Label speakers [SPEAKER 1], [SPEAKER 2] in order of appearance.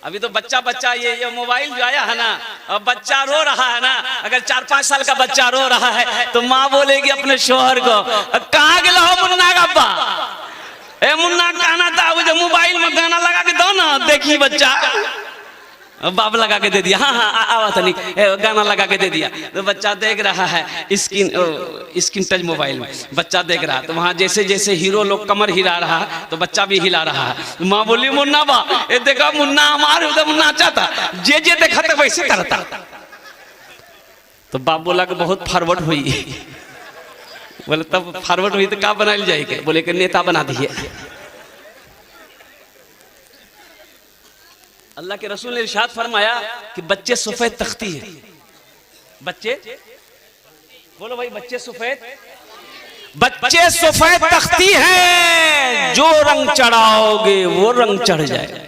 [SPEAKER 1] अभी तो बच्चा बच्चा ये मोबाइल जो आया है ना, अब बच्चा रो रहा है ना, अगर 4-5 साल का बच्चा रो रहा है तो माँ बोलेगी अपने शोहर को, कहाँ गेला हो मुन्ना का अब्बा, ए मुन्ना गाना था, वो जो मोबाइल में गाना लगा के दो ना, देखी बच्चा, बाप लगा के दे दिया, हाँ हाँ आवा था नहीं, गाना लगा के दे दिया, तो बच्चा देख रहा है स्क्रीन टच मोबाइल में, बच्चा देख रहा है, तो वहाँ जैसे जैसे हीरो लोग कमर हिला रहा है तो बच्चा भी हिला रहा है। माँ बोली मुन्ना बा, ये देखा मुन्ना हमारे उधर मुन्ना अच्छा था, जे देखा था वैसे करता। तो बाप बोला कि बहुत फॉरवर्ड हुई। बोले तब फॉरवर्ड हुई तो क्या बना जाएगी? बोले कि नेता बना दिए। अल्लाह के रसूल ने इरशाद फरमाया कि बच्चे सफेद तख्ती है, बच्चे बोलो भाई, बच्चे सफेद तख्ती हैं, जो रंग चढ़ाओगे वो रंग चढ़ जाएगा।